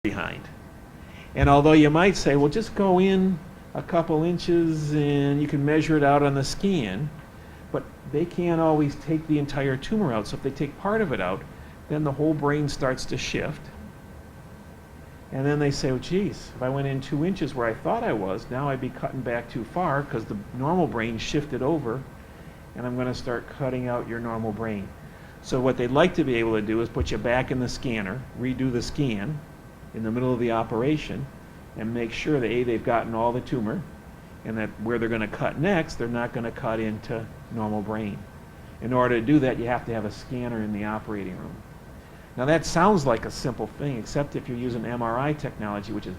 behind. And although you might say, well, just go in a couple inches and you can measure it out on the scan, but they can't always take the entire tumor out. So if they take part of it out, then the whole brain starts to shift. And then they say, oh, geez, if I went in 2 inches where I thought I was, now I'd be cutting back too far because the normal brain shifted over, and I'm going to start cutting out your normal brain. So what they'd like to be able to do is put you back in the scanner, redo the scan in the middle of the operation, and make sure that A, they've gotten all the tumor, and that where they're going to cut next, they're not going to cut into normal brain. In order to do that, you have to have a scanner in the operating room. Now that sounds like a simple thing, except if you're using MRI technology, which is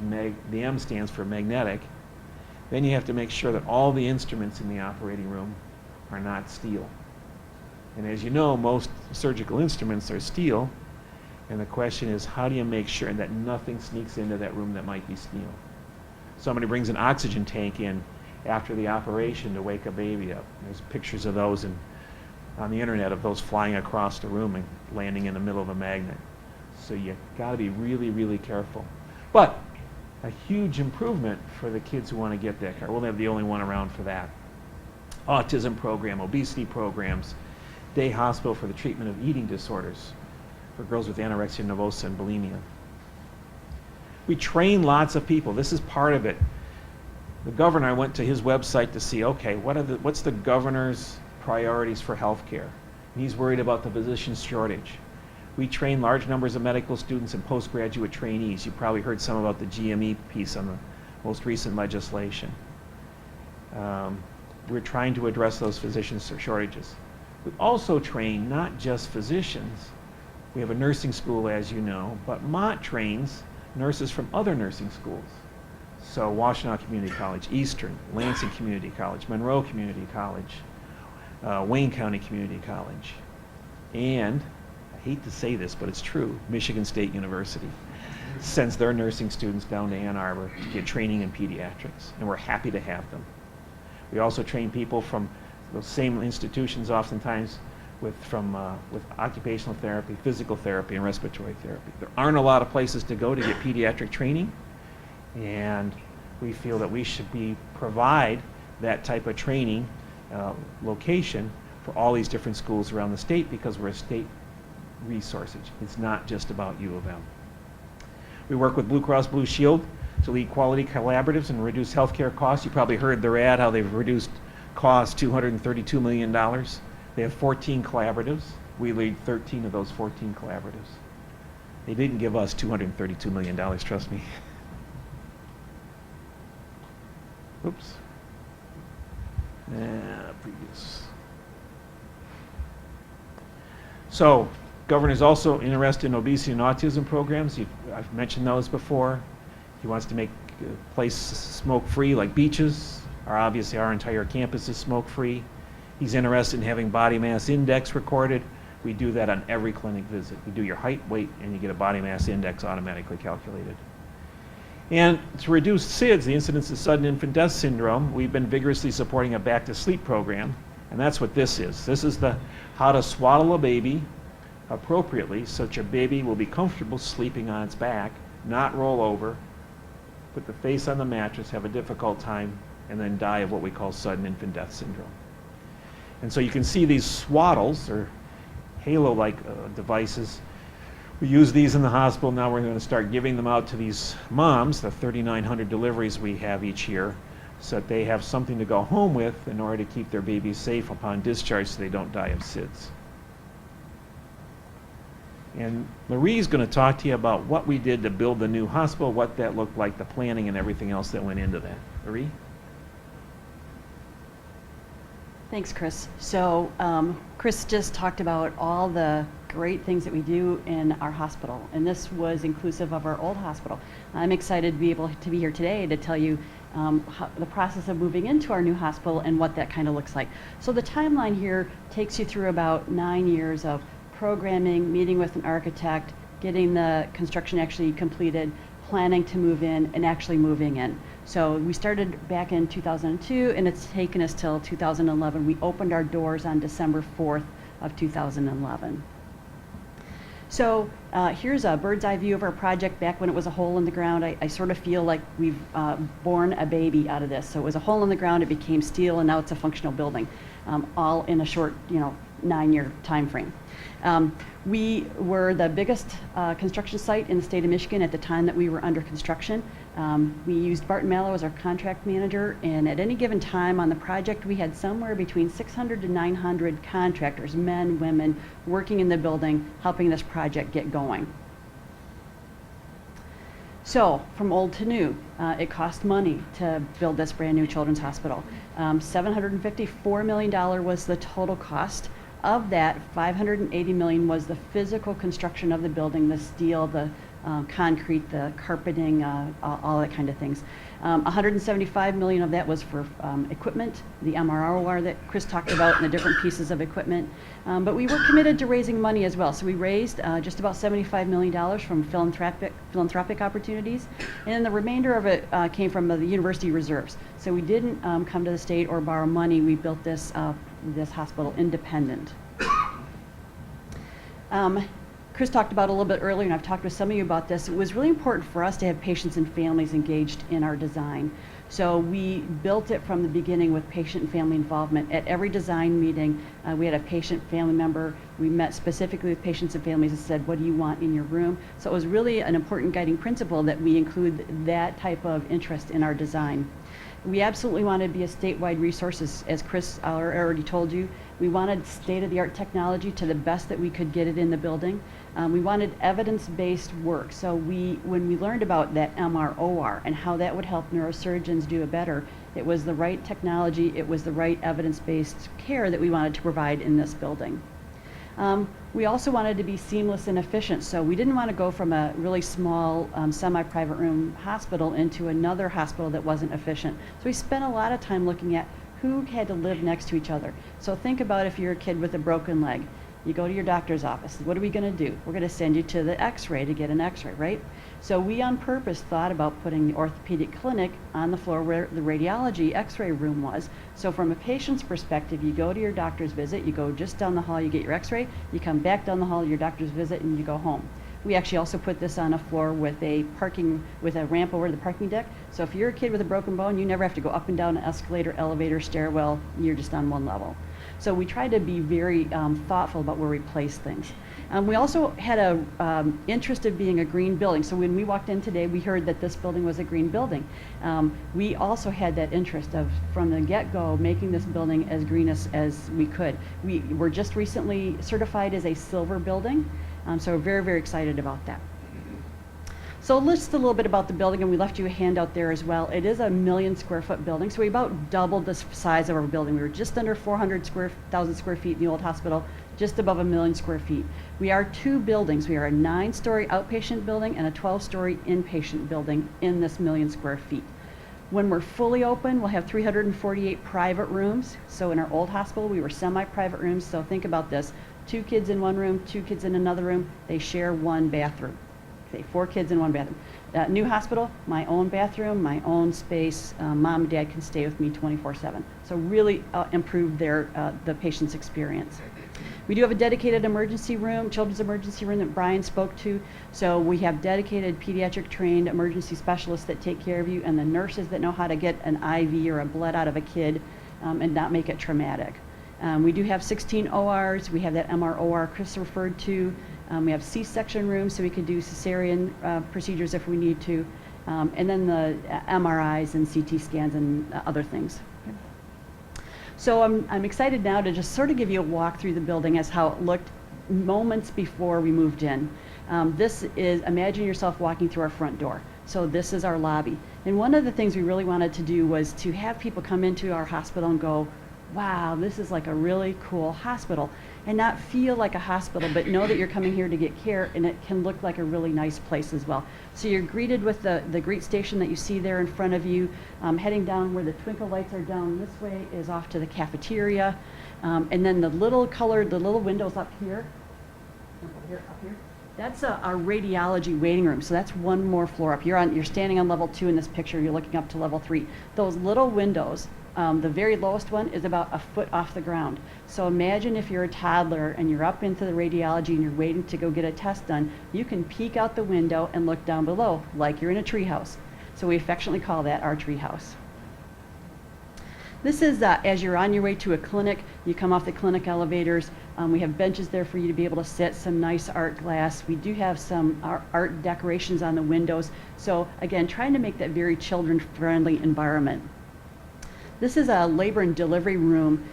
the M stands for magnetic, then you have to make sure that all the instruments in the operating room are not steel. And as you know, most surgical instruments are steel, and the question is, how do you make sure that nothing sneaks into that room that might be steel? Somebody brings an oxygen tank in after the operation to wake a baby up. There's pictures of those on the internet of those flying across the room and landing in the middle of a magnet. So you got to be really, really careful. But a huge improvement for the kids who want to get that car. We'll have the only one around for that. Autism program, obesity programs, day hospital for the treatment of eating disorders for girls with anorexia nervosa and bulimia. We train lots of people. This is part of it. The governor, I went to his website to see, okay, what's the governor's priorities for healthcare? And he's worried about the physician shortage. We train large numbers of medical students and postgraduate trainees. You probably heard some about the GME piece on the most recent legislation. We're trying to address those physician shortages. We also train not just physicians. We have a nursing school, as you know, but Mott trains nurses from other nursing schools. So Washtenaw Community College, Eastern, Lansing Community College, Monroe Community College, Wayne County Community College, and I hate to say this, but it's true, Michigan State University sends their nursing students down to Ann Arbor to get training in pediatrics, and we're happy to have them. We also train people from those same institutions oftentimes with occupational therapy, physical therapy, and respiratory therapy. There aren't a lot of places to go to get pediatric training, and we feel that we should provide that type of training location for all these different schools around the state because we're a state resource. It's not just about U of M. We work with Blue Cross Blue Shield to lead quality collaboratives and reduce healthcare costs. You probably heard their ad, how they've reduced costs $232 million. They have 14 collaboratives. We lead 13 of those 14 collaboratives. They didn't give us $232 million, trust me. Oops. Previous. So, governor's also interested in obesity and autism programs. I've mentioned those before. He wants to make a place smoke-free, like beaches. Obviously, our entire campus is smoke-free. He's interested in having body mass index recorded. We do that on every clinic visit. You do your height, weight, and you get a body mass index automatically calculated. And to reduce SIDS, the incidence of sudden infant death syndrome, we've been vigorously supporting a back-to-sleep program, and that's what this is. This is the how to swaddle a baby appropriately so that your baby will be comfortable sleeping on its back, not roll over, put the face on the mattress, have a difficult time, and then die of what we call sudden infant death syndrome. And so you can see these swaddles, or halo-like devices. We use these in the hospital. Now we're going to start giving them out to these moms, the 3,900 deliveries we have each year, so that they have something to go home with in order to keep their babies safe upon discharge so they don't die of SIDS. And Loree is going to talk to you about what we did to build the new hospital, what that looked like, the planning and everything else that went into that. Loree? Thanks, Chris. So Chris just talked about all the great things that we do in our hospital, and this was inclusive of our old hospital. I'm excited to be able to be here today to tell you the process of moving into our new hospital and what that kind of looks like. So the timeline here takes you through about 9 years of programming, meeting with an architect, getting the construction actually completed, planning to move in, and actually moving in. So we started back in 2002, and it's taken us till 2011. We opened our doors on December 4th of 2011. So Here's a bird's eye view of our project back when it was a hole in the ground. I sort of feel like we've born a baby out of this. So it was a hole in the ground, it became steel, and now it's a functional building, all in a short, 9-year time frame. We were the biggest construction site in the state of Michigan at the time that we were under construction. We used Barton Mallow as our contract manager, and at any given time on the project, we had somewhere between 600 to 900 contractors, men, women, working in the building, helping this project get going. So, from old to new, it cost money to build this brand new children's hospital. $754 million was the total cost. Of that, $580 million was the physical construction of the building, the steel, the concrete, the carpeting, all that kind of things. $175 million of that was for equipment, the MROR that Chris talked about, and the different pieces of equipment. But we were committed to raising money as well. So we raised just about $75 million from philanthropic opportunities, and then the remainder of it came from the university reserves. So we didn't come to the state or borrow money. We built this hospital independent. Chris talked about a little bit earlier, and I've talked with some of you about this. It was really important for us to have patients and families engaged in our design. So we built it from the beginning with patient and family involvement. At every design meeting, we had a patient family member. We met specifically with patients and families and said, what do you want in your room? So it was really an important guiding principle that we include that type of interest in our design. We absolutely wanted to be a statewide resource, as Chris already told you. We wanted state-of-the-art technology to the best that we could get it in the building. We wanted evidence-based work. So when we learned about that MROR and how that would help neurosurgeons do it better, it was the right technology, it was the right evidence-based care that we wanted to provide in this building. We also wanted to be seamless and efficient, so we didn't want to go from a really small semi-private room hospital into another hospital that wasn't efficient. So we spent a lot of time looking at who had to live next to each other. So think about if you're a kid with a broken leg. You go to your doctor's office. What are we going to do? We're going to send you to the x-ray to get an x-ray, right? So we on purpose thought about putting the orthopedic clinic on the floor where the radiology x-ray room was. So from a patient's perspective, you go to your doctor's visit, you go just down the hall, you get your x-ray, you come back down the hall to your doctor's visit, and you go home. We actually also put this on a floor with a ramp over the parking deck. So if you're a kid with a broken bone, you never have to go up and down an escalator, elevator, stairwell, you're just on one level. So we try to be very thoughtful about where we place things. We also had a interest of being a green building. So when we walked in today, we heard that this building was a green building. We also had that interest of, from the get-go, making this building as green as we could. We were just recently certified as a silver building, so we're very, very excited about that. So just a little bit about the building, and we left you a handout there as well. It is a 1 million square foot building, so we about doubled the size of our building. We were just under 400,000 square feet in the old hospital, just above 1 million square feet. We are 2 buildings. We are a 9-story outpatient building and a 12-story inpatient building in this 1 million square feet. When we're fully open, we'll have 348 private rooms. So in our old hospital, we were semi-private rooms. So think about this: 2 kids in one room, 2 kids in another room. They share one bathroom. Okay, 4 kids in one bathroom. New hospital, my own bathroom, my own space. Mom and dad can stay with me 24/7. So really improved the patient's experience. We do have a dedicated emergency room, children's emergency room that Brian spoke to. So we have dedicated pediatric trained emergency specialists that take care of you, and the nurses that know how to get an IV or a blood out of a kid and not make it traumatic. We do have 16 ORs. We have that MROR Chris referred to. We have C-section rooms, so we can do cesarean procedures if we need to. And then the MRIs and CT scans and other things. So I'm excited now to just sort of give you a walk through the building as how it looked moments before we moved in. This is, imagine yourself walking through our front door. So this is our lobby. And one of the things we really wanted to do was to have people come into our hospital and go, wow, this is like a really cool hospital, and not feel like a hospital, but know that you're coming here to get care, and it can look like a really nice place as well. So you're greeted with the greet station that you see there in front of you. Heading down where the twinkle lights are down this way is off to the cafeteria. And then the little windows up here, that's our radiology waiting room. So that's one more floor up. You're standing on level 2 in this picture. You're looking up to level 3. Those little windows The very lowest one is about a foot off the ground. So imagine if you're a toddler and you're up into the radiology and you're waiting to go get a test done, you can peek out the window and look down below like you're in a treehouse. So we affectionately call that our treehouse. This is as you're on your way to a clinic, you come off the clinic elevators. We have benches there for you to be able to sit, some nice art glass. We do have some art decorations on the windows. So again, trying to make that very children-friendly environment. This is a labor and delivery room.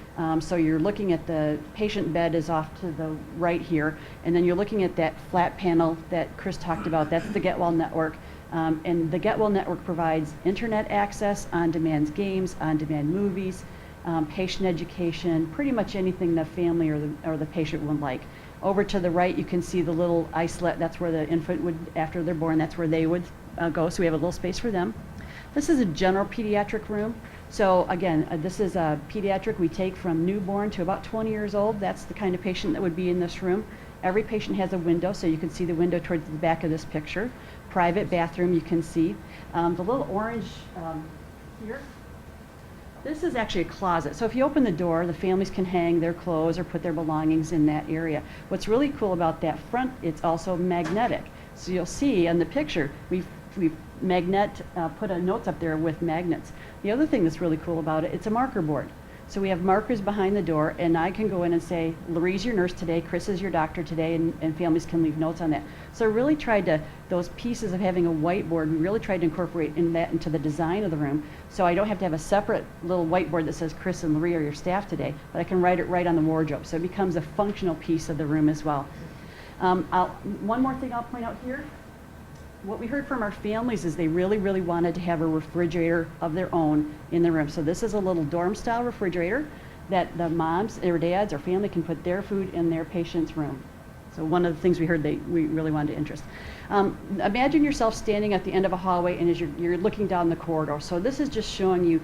So you're looking at the patient bed is off to the right here, and then you're looking at that flat panel that Chris talked about. That's the Get Well network. And the Get Well network provides internet access, on-demand games, on-demand movies, patient education, pretty much anything the family or the patient would like. Over to the right, you can see the little isolette. That's where the infant would, after they're born, that's where they would go. So we have a little space for them. This is a general pediatric room. So again, this is a pediatric we take from newborn to about 20 years old. That's the kind of patient that would be in this room. Every patient has a window, so you can see the window towards the back of this picture. Private bathroom you can see. The little orange here, this is actually a closet. So if you open the door, the families can hang their clothes or put their belongings in that area. What's really cool about that front, it's also magnetic. So you'll see on the picture, we've put a notes up there with magnets. The other thing that's really cool about it, it's a marker board. So we have markers behind the door, and I can go in and say, Loree's your nurse today, Chris is your doctor today, and families can leave notes on that. So I really tried to, those pieces of having a whiteboard, we really tried to incorporate into the design of the room. So I don't have to have a separate little whiteboard that says Chris and Loree are your staff today, but I can write it right on the wardrobe. So it becomes a functional piece of the room as well. One more thing I'll point out here. What we heard from our families is they really, really wanted to have a refrigerator of their own in the room. So this is a little dorm-style refrigerator that the moms or dads or family can put their food in their patient's room. So one of the things we heard we really wanted to interest. Imagine yourself standing at the end of a hallway and as you're looking down the corridor. So this is just showing you,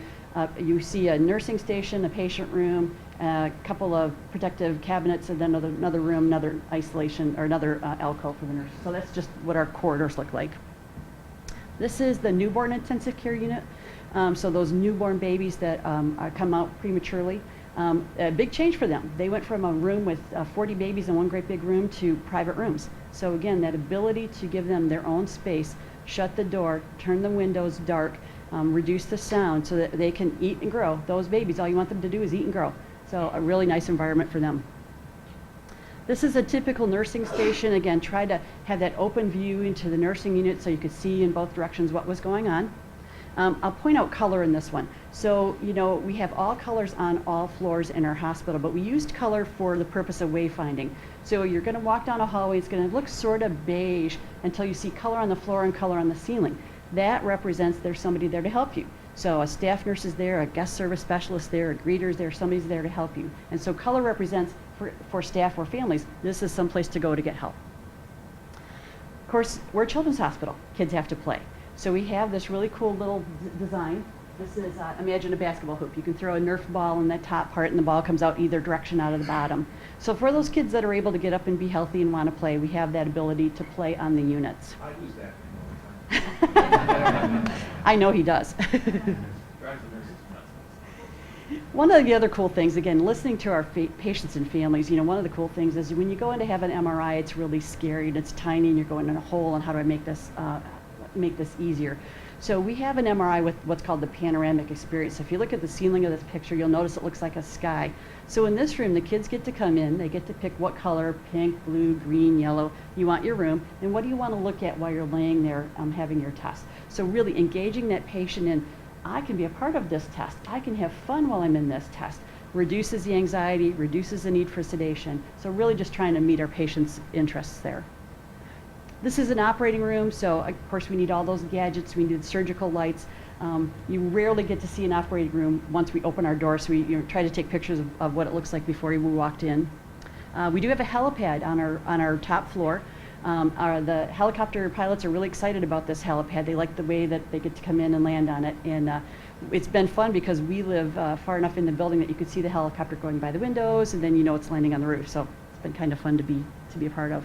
you see a nursing station, a patient room, a couple of protective cabinets, and then another room, another isolation, or another alcove for the nurse. So that's just what our corridors look like. This is the newborn intensive care unit. So those newborn babies that come out prematurely, a big change for them. They went from a room with 40 babies in one great big room to private rooms. So again, that ability to give them their own space, shut the door, turn the windows dark, reduce the sound so that they can eat and grow. Those babies, all you want them to do is eat and grow. So a really nice environment for them. This is a typical nursing station. Again, try to have that open view into the nursing unit so you could see in both directions what was going on. I'll point out color in this one. So, you know, we have all colors on all floors in our hospital, but we used color for the purpose of wayfinding. So you're going to walk down a hallway, it's going to look sort of beige until you see color on the floor and color on the ceiling. That represents there's somebody there to help you. So a staff nurse is there, a guest service specialist there, a greeter's there, somebody's there to help you. And so color represents, for staff or families, this is some place to go to get help. Of course, we're a children's hospital. Kids have to play. So we have this really cool little design. This is, imagine a basketball hoop. You can throw a Nerf ball in that top part and the ball comes out either direction out of the bottom. So for those kids that are able to get up and be healthy and want to play, we have that ability to play on the units. I use that thing all the time. I know he does. Drives the nurses nuts. One of the other cool things, again, listening to our patients and families, you know, one of the cool things is when you go in to have an MRI, it's really scary and it's tiny and you're going in a hole and how do I make this easier? So we have an MRI with what's called the panoramic experience. So if you look at the ceiling of this picture, you'll notice it looks like a sky. So in this room, the kids get to come in, they get to pick what color, pink, blue, green, yellow, you want your room, and what do you want to look at while you're laying there having your test. So really engaging that patient in, I can be a part of this test, I can have fun while I'm in this test, reduces the anxiety, reduces the need for sedation. So really just trying to meet our patients' interests there. This is an operating room, so of course we need all those gadgets, we need surgical lights. You rarely get to see an operating room once we open our doors, so we try to take pictures of what it looks like before we walked in. We do have a helipad on our top floor. The helicopter pilots are really excited about this helipad. They like the way that they get to come in and land on it, and it's been fun because we live far enough in the building that you can see the helicopter going by the windows, and then you know it's landing on the roof, so it's been kind of fun to be a part of.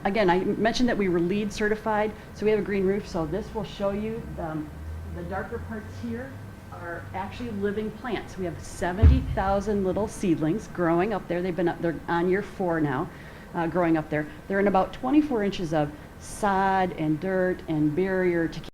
Again, I mentioned that we were LEED certified, so we have a green roof, so this will show you the darker parts here are are actually living plants. We have 70,000 little seedlings growing up there. They're on year 4 now, growing up there. They're in about 24 inches of sod and dirt and barrier to